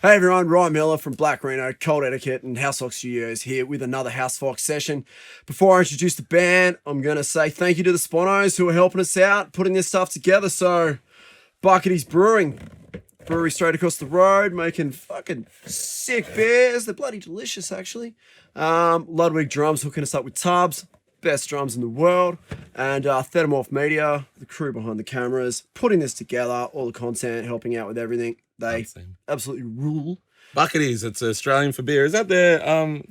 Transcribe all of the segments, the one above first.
Hey everyone, Ryan Miller from Black Reno, Cold Etiquette and Housefox Studios here with another Housefox session. Before I introduce the band, I'm going to say thank you to the Sponos who are helping us out, putting this stuff together. So, Bucketty's Brewing, brewery straight across the road, making fucking sick beers. They're bloody delicious, actually. Ludwig Drums hooking us up with tubs, best drums in the world. And Thetamorph Media, the crew behind the cameras, putting this together, all the content, helping out with everything. They absolutely rule. Bucketty's, it's Australian for beer. Is that their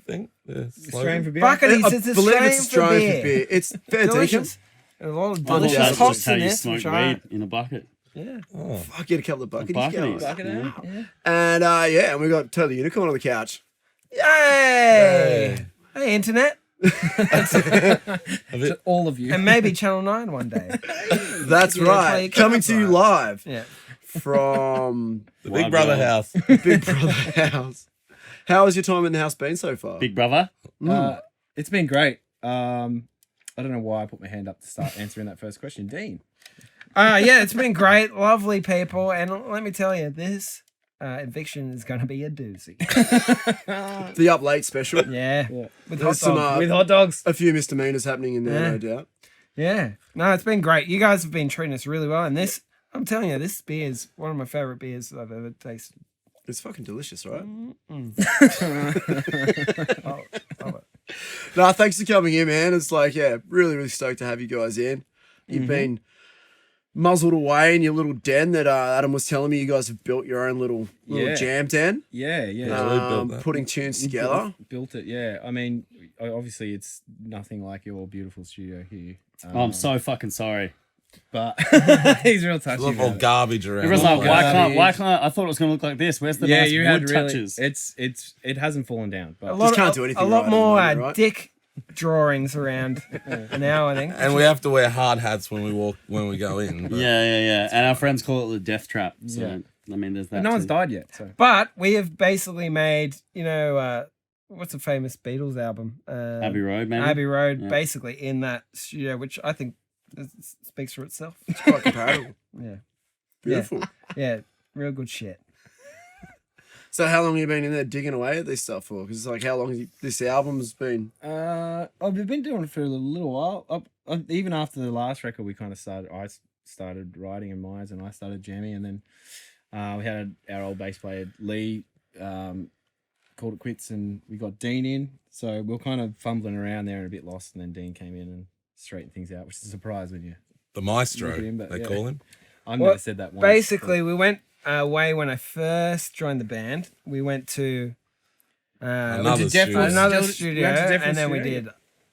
thing? Australian for beer? Bucketty's, it's Australian for beer. It's fair delicious. A lot of That's delicious hops just how in you this. smoke weed in a bucket. Yeah. Oh. Fuck, get a couple of Bucketty's. Yeah. And and we got Turtle Unicorn on the couch. Yay! Hey, internet. To all of you. And maybe Channel 9 one day. That's right. Coming to you live. Yeah. From the Big Brother house. Big Brother house. How has your time in the house been so far? Big Brother? It's been great. I don't know why I put my hand up to start answering that first question. Dean. Yeah, it's been great. Lovely people. And let me tell you, this eviction is going to be a doozy. The Up Late special. Yeah. With There's hot dogs. A few misdemeanors happening in there, no doubt. Yeah. No, it's been great. You guys have been treating us really well. And this, I'm telling you, this beer is one of my favorite beers that I've ever tasted. It's fucking delicious, right? Oh, No, thanks for coming in, man. It's like, really, really stoked to have you guys in. You've been muzzled away in your little den that Adam was telling me you guys have built your own little jam den. Yeah. Putting tunes together. Built it, yeah. I mean, obviously it's nothing like your beautiful studio here. I'm so fucking sorry. But he's real touchy. Look all garbage around. It was like, why can't I thought it was gonna look like this? Where's the nice wood touches? It hasn't fallen down. But Just can't do anything. A lot right more right? dick drawings around now, I think. And we have to wear hard hats when we go in. But. Yeah. And our friends call it the death trap. So I mean, there's that. But no one's died yet. So. But we have basically made, what's a famous Beatles album? Abbey Road, maybe. Abbey Road, basically in that studio, which I think speaks for itself. It's quite comparable. Yeah. Beautiful. Yeah, real good shit. So how long have you been in there digging away at this stuff for? Because it's like, how long has this album's been? We've been doing it for a little while. Even after the last record, we kind of started. I started writing in Myers, and I started jamming, and then we had our old bass player Lee called it quits, and we got Dean in. So we were kind of fumbling around there and a bit lost, and then Dean came in and straightened things out, which is a surprise when you the maestro him, they call him. I've never said that once. Basically, we went away when I first joined the band. We went to Another studio, and then we did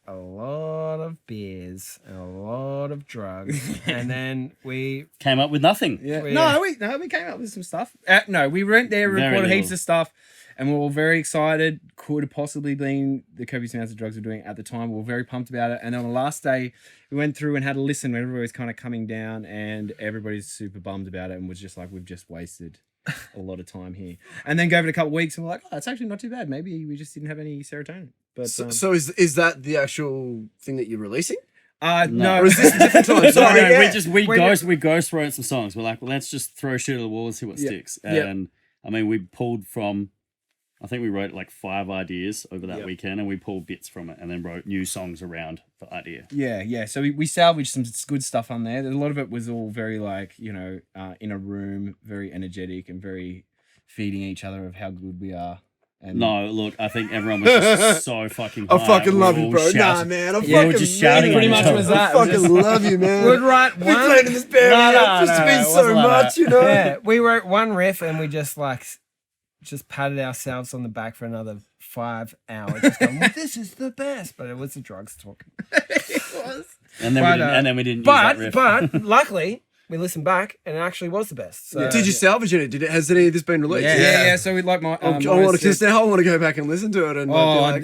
a lot of beers and a lot of drugs, and then we came up with nothing. Yeah. We came up with some stuff. We went there, recorded heaps of stuff, and we were all very excited. Could have possibly been the copious amounts of drugs we were doing at the time. We were very pumped about it. And then on the last day, we went through and had a listen when everybody was kind of coming down, and everybody's super bummed about it and was just like, we've just wasted a lot of time here. And then gave it a couple of weeks and we're like, it's actually not too bad. Maybe we just didn't have any serotonin. But so is that the actual thing that you're releasing? No. Or is this a different time? Sorry, we ghost wrote some songs. We're like, well, let's just throw shit at the wall and see what sticks. And I mean, we pulled from, I think we wrote like 5 ideas over that weekend, and we pulled bits from it and then wrote new songs around the idea. Yeah. So we salvaged some good stuff on there. A lot of it was all very like, in a room, very energetic and very feeding each other of how good we are. And no, look, I think everyone was just so fucking high. I fucking love you, bro. Nah, man. I fucking just shouting pretty much was that. I fucking love you, man. We'd write one. We played in this band. It's been so much, Yeah, we wrote one riff and we just patted ourselves on the back for another 5 hours. Just going, well, this is the best. But it was the drugs talking. It was. And then we didn't use that riff. But luckily, we listened back and it actually was the best. So, did you salvage it? Has any of this been released? Yeah. So we'd like my. I want to go back and listen to it. And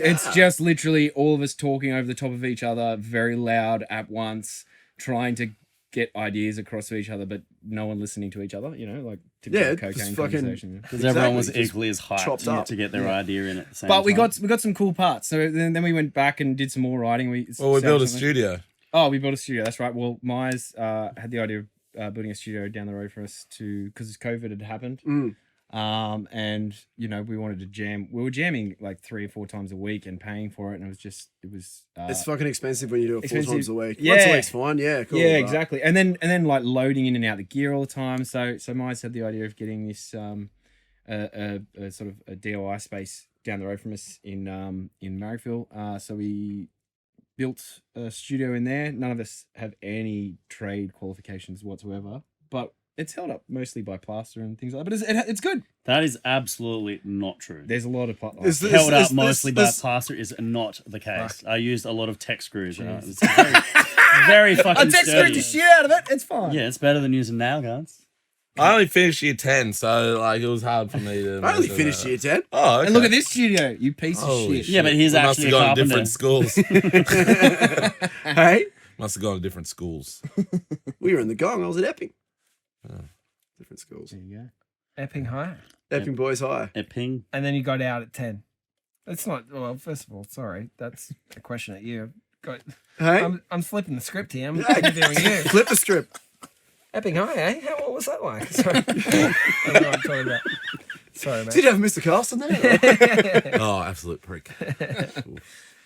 it's just literally all of us talking over the top of each other, very loud at once, trying to get ideas across to each other, but no one listening to each other. Like typical cocaine conversation. Because everyone was equally as hyped to get their idea in at the same time. But we got some cool parts. So then we went back and did some more writing. We built a studio. Oh, we built a studio. That's right. Well, Myers had the idea of building a studio down the road for us because COVID had happened. And we wanted to jam. We were jamming like 3 or 4 times a week and paying for it, and it was. It's fucking expensive when you do it 4 times a week. Yeah. Once a week's fine. Yeah, cool. Yeah, but- exactly. And then like loading in and out the gear all the time. So Mize had the idea of getting this a sort of a DIY space down the road from us in Marrickville. So we built a studio in there. None of us have any trade qualifications whatsoever, but it's held up mostly by plaster and things like that. But it's good. That is absolutely not true. There's a lot of Held up mostly by plaster is not the case. I used a lot of tech screws. It's very fucking I tech screwed the shit out of it. It's fine. Yeah, it's better than using nail guns. I only finished year 10, so like it was hard for me to. I only finished year 10. Oh, okay. And look at this studio, you piece of Holy shit. Yeah, but he's We must actually have a gone to carpenter. different schools. Hey, Must have gone to different schools. we were in the Gong. I was at Epping. Different schools. There you go. Epping High. Epping Boys High. A ping. And then you got out at 10. That's not, well, first of all, sorry. That's a question at you. Hey, I'm flipping the script here. I'm Yeah. interviewing you. flip the strip. Epping High, eh? What was that like? Sorry. I don't know what I'm talking about. Sorry, mate. Did you have Mr. Carlson there? Oh, absolute prick.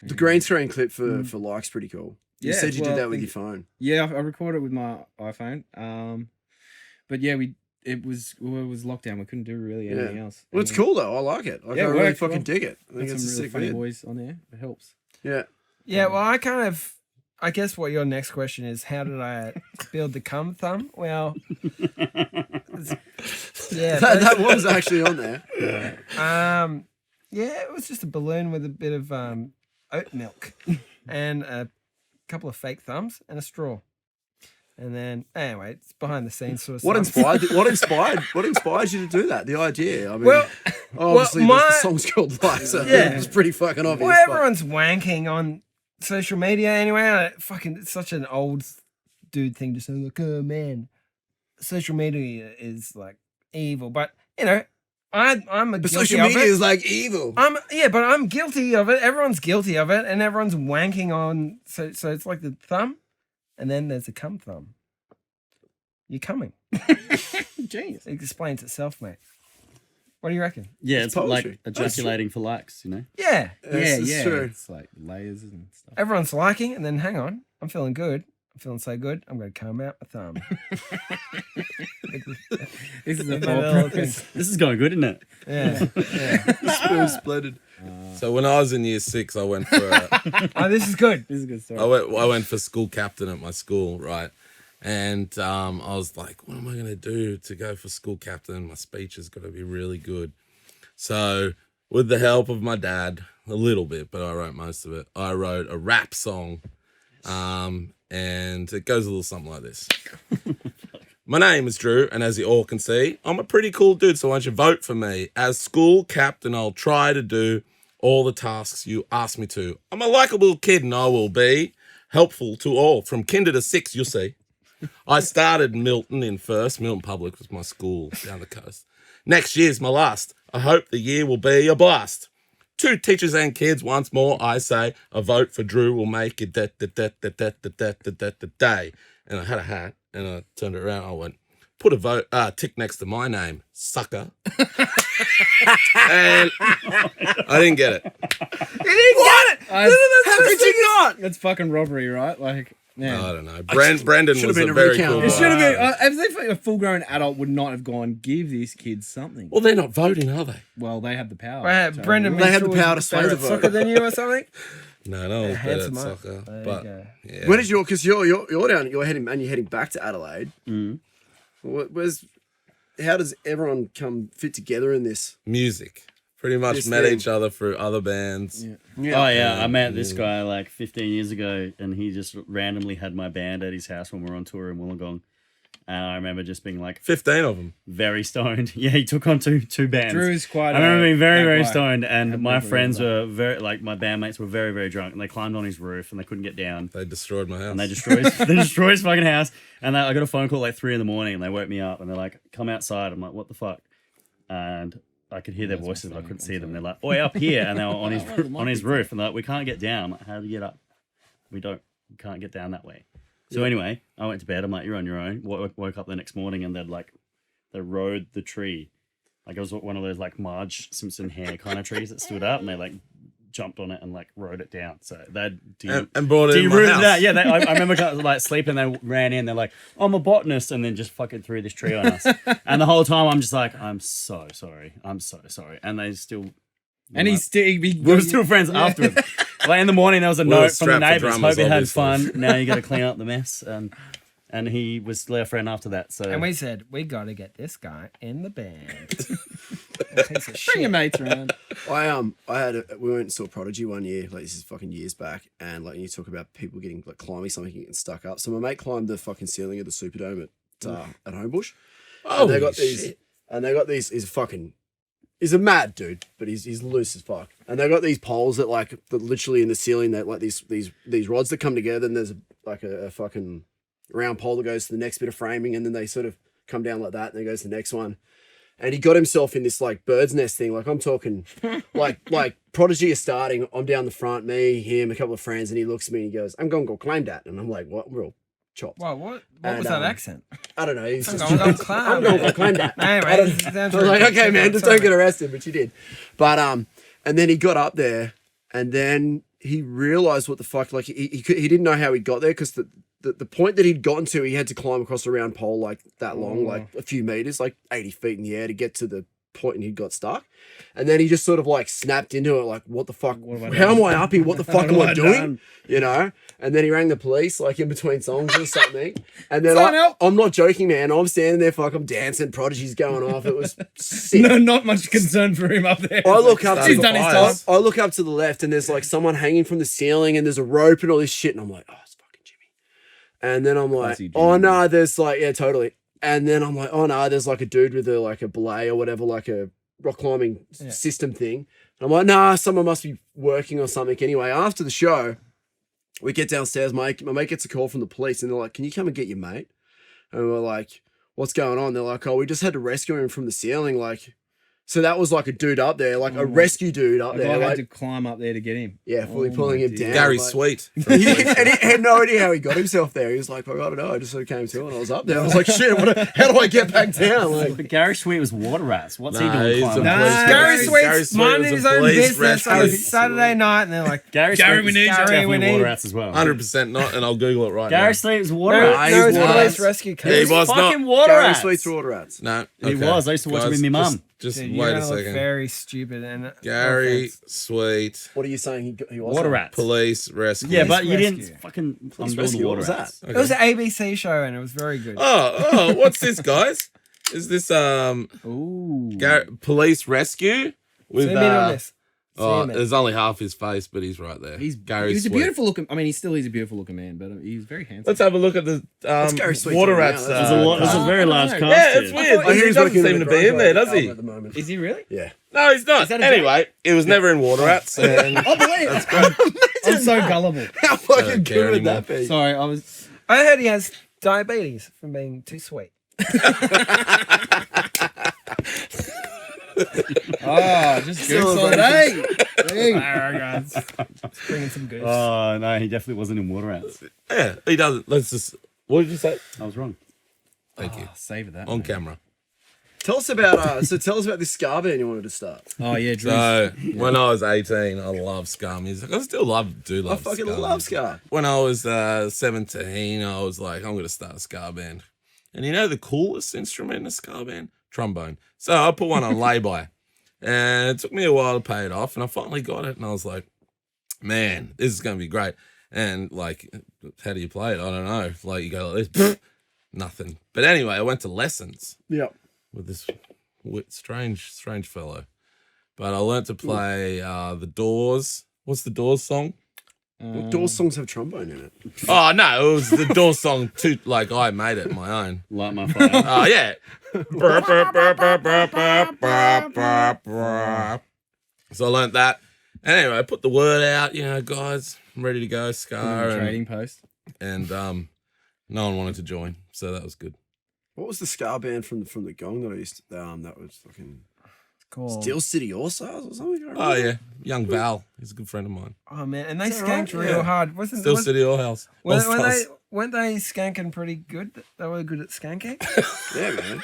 The green screen clip for likes pretty cool. You Yeah, said you well, did that with I your phone. Yeah, I recorded it with my iPhone. But yeah, it was lockdown. We couldn't do really anything else. Well, it's cool though. I like it. Like, Yeah, I it really worked fucking well. dig it. I think Got it's a some really sick funny vid. boys on there. It helps. Yeah. Yeah, well, I guess what your next question is, how did I build the cum thumb? Well, yeah, That was actually on there. yeah, it was just a balloon with a bit of oat milk and a couple of fake thumbs and a straw. And then, anyway, it's behind the scenes sort of What stuff. inspired you to do that? The idea. I mean, Well, obviously well, the song's called Like, so Yeah. it's pretty fucking obvious. Well, but- everyone's wanking on social media anyway. It's such an old dude thing to say, like, oh man, social media is like evil. But I'm But guilty social of media it. is like evil. But I'm guilty of it. Everyone's guilty of it, and everyone's wanking on. So it's like the thumb, and then there's a cum thumb. You're coming. Genius. It explains itself, mate. What do you reckon? Yeah, It's it's like poetry. ejaculating for likes, you know? Yeah. Yes, it's true. It's like layers and stuff. Everyone's liking, and then hang on, I'm feeling good. I'm feeling so good. I'm going to come out my thumb. This is a Little thing. thing. This is going good, isn't it? Yeah. Spoon splitted. So when I was in year 6, I went for Oh, this is good. This is a good story. I went for school captain at my school, right? And I was like, what am I going to do to go for school captain? My speech has got to be really good. So with the help of my dad, a little bit, but I wrote most of it, I wrote a rap song. And it goes a little something like this. My name is Drew, and as you all can see, I'm a pretty cool dude, so why don't you vote for me? As school captain, I'll try to do all the tasks you ask me to. I'm a likable kid, and I will be helpful to all. From kinder to 6, you'll see. I started Milton in first. Milton Public was my school down the coast. Next year's my last. I hope the year will be a blast. To teachers and kids, once more, I say, a vote for Drew will make it day. And I had a hat, and I turned it around. I went, put a tick next to my name, sucker. And I didn't get it. You didn't get it. How could you not? That's fucking robbery, right? Like, yeah. I don't know. Brendan Should have was been a a very recount. cool It It should have one. been. As if a full-grown adult would not have gone, give these kids something. Well, they're not voting, are they? Well, they have the power. Right, Brendan They had the Mitchell power was to sway better the at vote. soccer than you or something. No one's better at handsome up. soccer. There But you go. yeah. When did because you're down, you're heading back to Adelaide. Mm. How does everyone come fit together in this? Music? Pretty much This met thing. each other through other bands. Yeah. Oh, yeah. I met this guy like 15 years ago, and he just randomly had my band at his house when we were on tour in Wollongong. And I remember just being like 15 of them. very stoned. Yeah, he took on two bands. Drew's quite. I remember being very, that very guy. stoned, and I've my never friends heard were very, like, my bandmates were very, very drunk, and they climbed on his roof, and they couldn't get down, They destroyed my house. and they destroyed his fucking house. And I got a phone call like 3 a.m, and they woke me up, and they're like, "Come outside." I'm like, "What the fuck?" And I could hear their voices, but I couldn't see them. They're like, "Oi, up here!" And they were on his roof, and they're like, "We can't get down." I'm like, "How do you get up?" We can't get down that way. So anyway, I went to bed. I'm like, "You're on your own." Woke up the next morning, and they rode the tree Like it was one of those like Marge Simpson hair kind of trees that stood up, and they like jumped on it and like rode it down. So they and brought it in my house. That. Yeah, I remember like sleeping. They ran in. They're like, "I'm a botanist," and then just fucking threw this tree on us. And the whole time I'm just like, "I'm so sorry. I'm so sorry." And they still. And we were still friends afterwards. Like in the morning, there was a note from the strapped for neighbours. drummers, Hope you had obviously. fun. Now you got to clean up the mess. And he was still our friend after that. So And we said, we got to get this guy in the band. Bring your mates around. We went and saw Prodigy one year, like this is fucking years back, and like you talk about people getting like climbing something and getting stuck up. So my mate climbed the fucking ceiling of the Superdome at Homebush. Oh, And they got these. He's a mad dude, but he's loose as fuck. And they got these poles that literally in the ceiling that like these rods that come together, and there's a fucking round pole that goes to the next bit of framing, and then they sort of come down like that, and then goes to the next one. And he got himself in this like bird's nest thing. Like I'm talking, like Prodigy is starting. I'm down the front, me, him, a couple of friends, and he looks at me and he goes, "I'm gonna go climb that." And I'm like, "What?" We're all chopped. Well, what And, was that accent? I don't know. He's just, I'm going to climb. I'm gonna go climb that. Anyway, I don't- this sounds I was like, really okay, good. man, just Sorry. don't get arrested, but you did. But and then he got up there, and then he realized what the fuck. Like he didn't know how he got there because the point that he'd gotten to, he had to climb across a round pole like that long, like a few meters, like 80 feet in the air to get to the point, and he got stuck. And then he just sort of like snapped into it, like, what the fuck? How am I up here? What the fuck am I doing? You know? And then he rang the police, like in between songs or something. And then I'm not joking, man. I'm standing there, fuck, I'm dancing, Prodigy's going off. It was sick. No, not much concern for him up there. I look up. He's done his time. I look up to the left, and there's like someone hanging from the ceiling, and there's a rope and all this shit, and I'm like, oh, it's fucking Jimmy. And then I'm like, Classy oh Jimmy. no, there's like, yeah, totally. And then I'm like, oh no, there's like a dude with a belay or whatever, like a rock climbing system thing. And I'm like, nah, someone must be working or something. Anyway, after the show, we get downstairs. My mate gets a call from the police, and they're like, can you come and get your mate? And we're like, what's going on? They're like, oh, we just had to rescue him from the ceiling. Like, so that was like a dude up there, like a rescue dude up I there. had Like, to climb up there to get him. yeah, fully Oh pulling my him dear. down. Gary's like- sweet. and he had no idea how he got himself there. He was like, I don't know. I just sort of came to, and I was up there. I was like, shit, how do I get back down? Like, But Gary Sweet was water rats. What's Nah, he he's doing? a climbing? police Gary rescue. Sweet's Gary Sweet minding was his a own police business on a rescue. Saturday night, and they're like, Gary Gary, Sweet we was need you. definitely Gary, we need- water rats as well. 100% not, and I'll Google it right Gary now. Sweet was water no, rats. no, it's water police rats. rescue. Yeah, he Case. was Fucking not. water Gary rats. Sweet's water rats. No, He okay. was. I used to watch him with my mum. Just Dude, you wait a don't look second. very stupid. And Gary no offense. Sweet, What are you saying? He was Water rats. police rescue. Yeah, but you Rescue. didn't fucking. I'm Police doing rescue, the what water was rats. that? It was an ABC show, and it was very good. Oh, what's this, guys? Is this Ooh. police rescue with Zoom in on this. Oh, Zoom in. there's only half his face, but he's right there. He's Gary a Sweet. beautiful looking. I mean, he still is a beautiful looking man, but he's very handsome. Let's have a look at the Gary Sweet's water on now, rats. that's- There's a lot. There's a very large no. cast Yeah, it's here. weird. I hear He he's doesn't working seem in to the be in there, garage does he? at the moment. Is he really? Yeah. No, he's not. that a Anyway, it was never in water rats. And I believe it. I'm so gullible. How fucking care good would that be? Sorry, I was. I heard he has diabetes from being too sweet. Oh, just good solid A. Bringing some good. Oh no, he definitely wasn't in water rats. yeah, he doesn't. Let's just. What did you say? I was wrong. Thank you. Save that. On man. camera. Tell us about tell us about this ska band you wanted to start. Oh yeah, Drew. So when I was 18, I loved ska music. I still love I love fucking ska love music. ska. When I was 17, I was like, I'm going to start a ska band. And you know the coolest instrument in a ska band? Trombone. So I put one on lay-by. And it took me a while to pay it off. And I finally got it. And I was like, man, this is going to be great. And like, how do you play it? I don't know. Like you go like this. Nothing. But anyway, I went to lessons Yep. with this strange fellow. But I learned to play the Doors. What's the Doors song? What Doors songs have trombone in it? Oh no, it was the Doors song too. Like I made it my own. Light my fire. Oh yeah. So I learned that. Anyway, I put the word out. You know, guys, I'm ready to go. Scar Trading post. and no one wanted to join, so that was good. What was the ska band from the Gong that I used to, that was fucking Cool. Steel City All Stars or something? I don't Oh know. yeah, young Val. He's a good friend of mine. Oh man, and they Is that right? skanked real Yeah. hard. Wasn't Still was, City All House. were, All were they Stars. weren't they skanking pretty good? They were good at skanking. Yeah, man.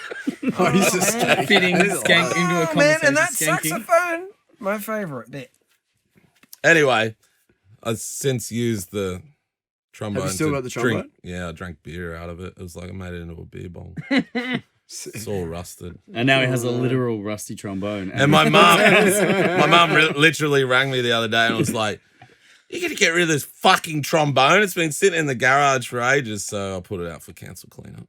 Oh, he's just Fitting skank into a Oh, conversation. man, and that skanking. saxophone, my favourite bit. Anyway, I've since used the trombone. Have you still to got the trombone? drink. Yeah, I drank beer out of it. It was like I made it into a beer bong. It's all rusted. And now he has a literal rusty trombone. And my mum literally rang me the other day and was like, "You got to get rid of this fucking trombone. It's been sitting in the garage for ages." So I put it out for cancel cleanup.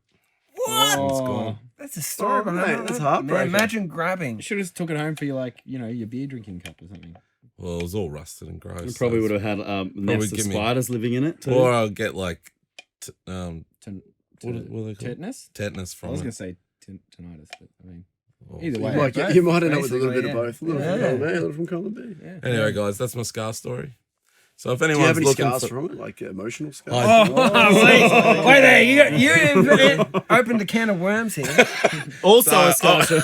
What? It's gone. That's a story behind mate, it. that's Man, heartbreaking. imagine grabbing. You should have took it home for your your beer drinking cup or something. Well, it was all rusted and gross. You probably so would have had nests of give me- spiders living in it too. Or I'll get like, what are they called? Tetanus? Tetanus I from was it. going to say tinnitus, but I mean, Or- either You way. might, you might end up with a little bit basically, of both. A little from column A, a little from column B. Yeah. Anyway, guys, that's my scar story. So if Do you anyone's have any looking scars for, from it, like emotional scars? Oh, wait there. You opened a can of worms here. Also So, a sculpture.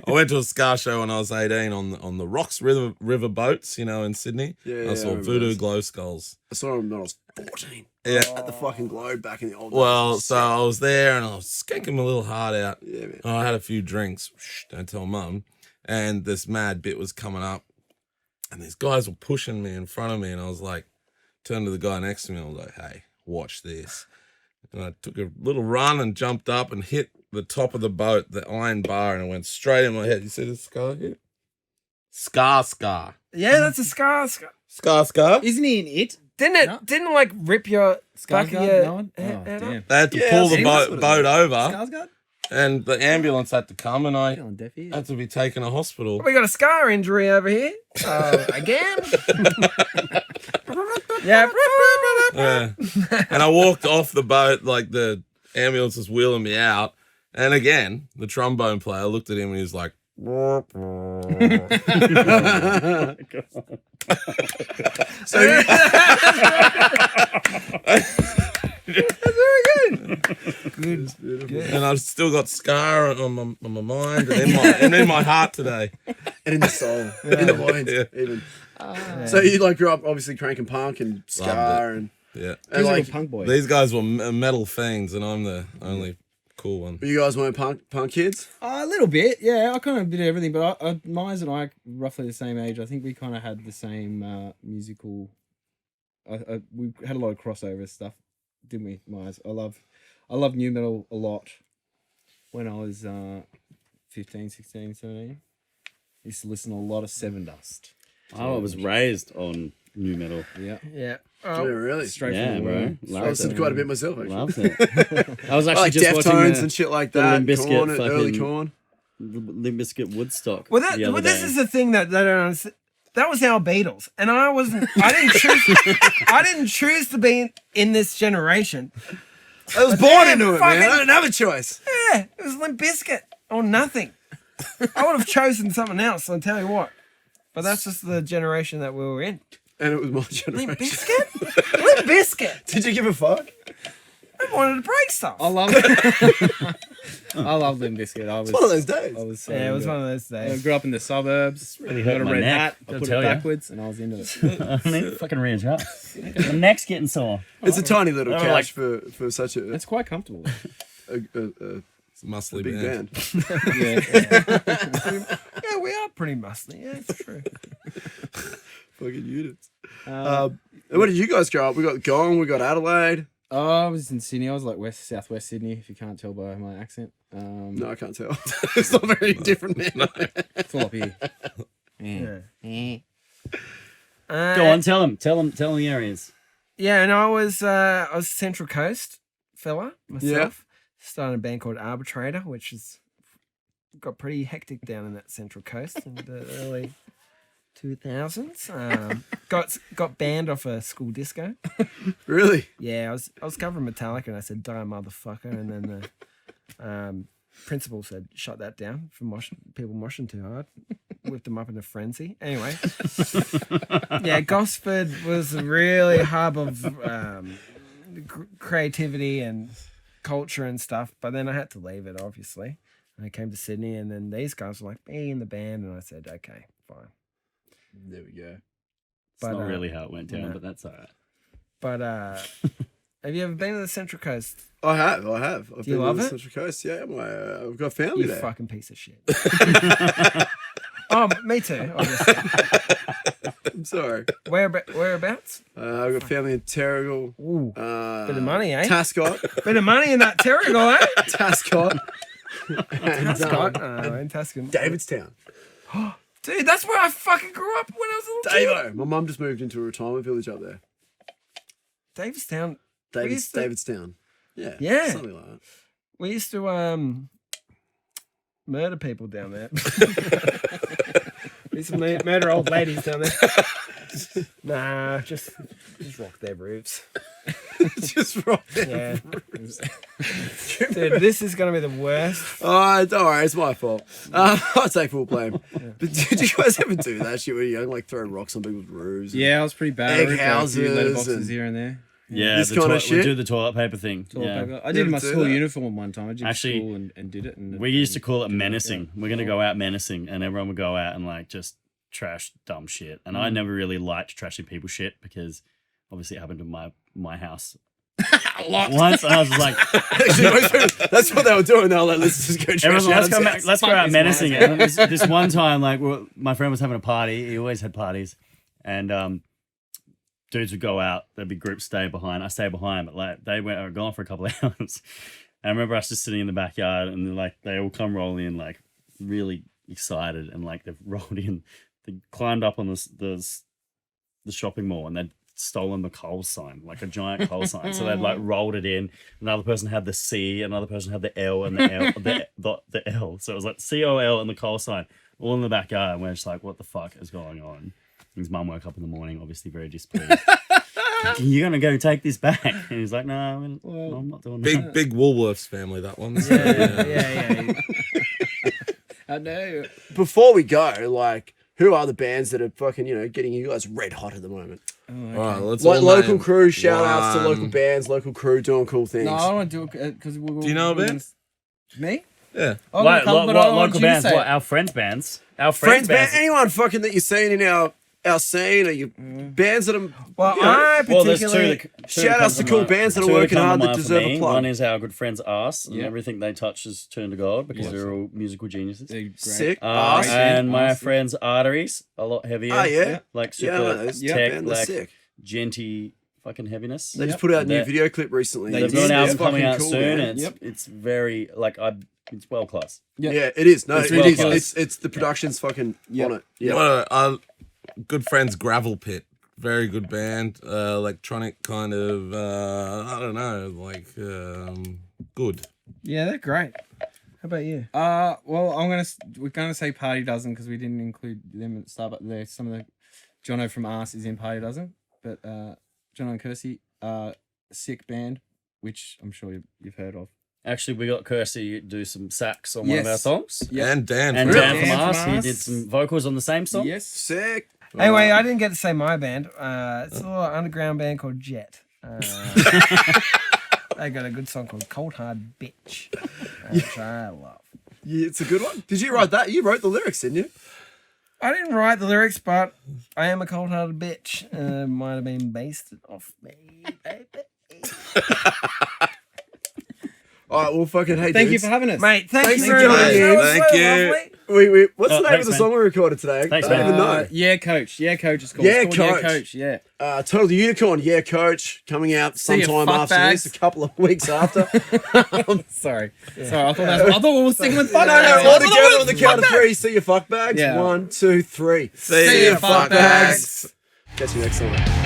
I went to a scar show when I was 18 on the Rocks River boats, in Sydney. Yeah, I saw I remember Voodoo those. Glow Skulls. I saw him when I was 14 Yeah. at the fucking Globe back in the old days. Well, so I was there and I was skanking my little heart out. Yeah, man. I had a few drinks. Shh, don't tell mum. And this mad bit was coming up. And these guys were pushing me in front of me. And I was like, turned to the guy next to me and I was like, "Hey, watch this." And I took a little run and jumped up and hit the top of the boat, the iron bar, and it went straight in my head. You see the scar here? Scar. Yeah, that's a scar. Scar. Isn't he in it? Didn't it? No. Didn't like rip your back of Skarsgård? your No one? Oh, head up? damn. They had to Yeah, pull see, the that's what it boat is. over. Skarsgård? And the ambulance had to come and I Feeling deaf ears. had to be taken to hospital. We got a scar injury over here. Again? Yeah. Yeah. And I walked off the boat like the ambulance was wheeling me out. And again, the trombone player looked at him and he was like, so Good. and I've still got scar on my mind and in my heart today. And in the soul, in the loins, Yeah. even. So you grew up obviously cranking punk and ska and Yeah. and Like like a punk boy. These guys were metal fiends and I'm the only cool one. you guys weren't punk kids. A little bit, yeah. I kind of did everything, but Miles and I are roughly the same age. I think we kind of had the same musical. We had a lot of crossover stuff, didn't we, Miles? I love new metal a lot. When I was 15, 16, 17, I used to listen to a lot of Seven Dust. I was raised on new metal. Yeah, Yeah. Yeah, Oh, really. straight Yeah, from the bro. womb. I Loved listened it. to quite a bit myself, actually. Loved it. I was I actually like just watching Deftones the and shit like the that. Limp Bizkit Corn, early fucking- Corn. Limp Bizkit Woodstock. Well, the other this day. is the thing that they don't understand. That was our Beatles, and I didn't choose to be in this generation. I was born Yeah, into it, man. fucking- I didn't have a choice. Yeah, it was Limp Bizkit or nothing. I would have chosen something else. I'll tell you what. But that's just the generation that we were in. And it was my Limp generation. Bizkit? Limp Bizkit. Did you give a fuck? I wanted to break stuff. I love I love Limp Bizkit. It's one of those days. I was so Yeah, it was into one of those I days. grew up in the suburbs. really Got hurt a my red neck. hat. I I'll put tell it ya. backwards, and I was into it. I need fucking readjust. The neck's getting sore. It's a tiny little They were couch for such a, It's quite comfortable. a It's a muscly big band. band. Yeah, we are pretty muscly. Yeah, it's true. Fucking units. And where did you guys grow up? We got Gong, we got Adelaide. I was in Sydney. I was like southwest Sydney, if you can't tell by my accent. No, I can't tell. It's not very different, man. It's all up here. Yeah. Go on, tell them the areas. Yeah, and I was Central Coast fella myself. Started a band called Arbitrator, which is got pretty hectic down in that Central Coast in the early 2000s. Got banned off a school disco. Really? Yeah, I was covering Metallica and I said, "Die, motherfucker!" And then the principal said, "Shut that down for people moshing too hard." Whipped them up in a frenzy. Anyway, yeah, Gosford was a really hub of creativity and culture and stuff. But then I had to leave it, obviously. And I came to Sydney, and then these guys were like, "Be in the band," and I said, "Okay, fine." There we go. It's But, not really how it went down, no. but that's all right. But Have you ever been to the Central Coast? I have. I've Do you been love to the it? Central Coast. Yeah, I've got family You there. fucking piece of shit. Oh, me too. Obviously. I'm sorry. Whereabouts? I've got family in Terrigal. Ooh, bit of money, eh? Tascott. Bit of money in that Terrigal, eh? Tascott. and Tascott. In Tascon. Davidstown. Dude, that's where I fucking grew up when I was a little kid. Davo. My mum just moved into a retirement village up there. Davidstown. We used to- Davidstown. Yeah. Yeah. Something like that. We used to murder people down there. We used to murder old ladies down there. Nah, just rock their roofs. Just right there. Yeah. Dude, this is gonna be the worst. Oh, don't worry, it's my fault. I'll take full blame. But did you guys ever do that shit when you were young, like throw rocks on people's roofs? Yeah, I was pretty bad. Egg I ripped out a few houses letterboxes and- here and there. Yeah, This kind of shit? We do the toilet paper thing. Toilet Yeah. paper. I did my do school that? uniform one time. I did Actually, school and did it. And We used to call it menacing. We're gonna go out menacing, and everyone would go out and like just trash dumb shit. And I never really liked trashing people's shit because obviously it happened to my house once, and I was just like, That's what they were doing. They were like, let's just go trash everyone, out let's go out menacing. And this one time, like my friend was having a party. He always had parties, and dudes would go out. There'd be groups stay behind. I stay behind, but like they were gone for a couple of hours. And I remember us just sitting in the backyard, and like they all come rolling in, like really excited, and like they've rolled in. They climbed up on the shopping mall, and they'd stolen the Coles sign, like a giant Coles sign. So they'd like rolled it in. Another person had the C, another person had the L, and the L, the L. So it was like COL and the Coles sign, all in the backyard. And we're just like, what the fuck is going on? His mum woke up in the morning, obviously very displeased. You're gonna go take this back? And he's like, no, I'm not doing that. Big Woolworths family, that one. Yeah. I know. Before we go, like, who are the bands that are fucking, getting you guys red hot at the moment? All right, let's Like all local name crew, shout outs to one. local bands, local crew doing cool things. No, I don't want to do it because we're. Do you know a band? Me? Yeah. Oh, What but I want local you to bands? say What, it. our friends' bands? Our Friends, band, bands. anyone fucking that you're seeing in our scene, or you bands that are, Well, you know, I Well, there's particularly. two shout outs to cool bands that are working hard that deserve a plug. One is our good friends Arse, and Yep. everything they touch is turned to gold because they're all musical geniuses. They're great. Sick. Arse. And my Arse. friends Arteries, a lot heavier. Oh, yeah. Like Yeah, I super know those. tech, Band, they're like sick. genty fucking heaviness. They just put out a new They're- video clip recently. They They've did. got an Yeah, album It's coming fucking out cool, soon, man. and Yep. it's very like it's world class. Yeah, it is. No, It's it is. ridiculous. It's the production's fucking Yep. on it. Yeah. Our good friends Gravel Pit, very good band, electronic kind of. I don't know, like good. Yeah, they're great. How about you? Well, we're gonna say Party Dozen because we didn't include them at the start, but there's some of the Jono from Arse is in Party Dozen, but Jono and Kersey, sick band, which I'm sure you've heard of. Actually, we got Kirsty do some sax on one of our Yes. songs, Yeah. And Dan. and from Dan us. from Dan from Arse, he Arse. did some vocals on the same song. Yes. Sick. Anyway, I didn't get to say my band. It's a little underground band called Jet. They got a good song called Cold Hard Bitch, which I love. Yeah, it's a good one. Did you write that? You wrote the lyrics, didn't you? I didn't write the lyrics, but I am a cold-hearted bitch. Might have been based off me, baby. All right, well, fucking hey, Thank you dudes. for having us. Mate, thank Thanks you very for much. joining. That was Thank so you. lovely. Wait, what's the name Thanks, of the man. song we recorded today? Thanks, I don't even know. Yeah, Coach. Yeah, Coach. It's called. Yeah, It's called Coach. Yeah, Coach. Yeah. Total the Unicorn, yeah, Coach, coming out See ya, sometime fuck after bags. this, a couple of weeks after. Sorry. Sorry. I thought we were singing with No, fuck no, bags. all together on the count of three. See your fuck bags. Yeah. 1, 2, 3. See ya, fuck bags. Catch you next time.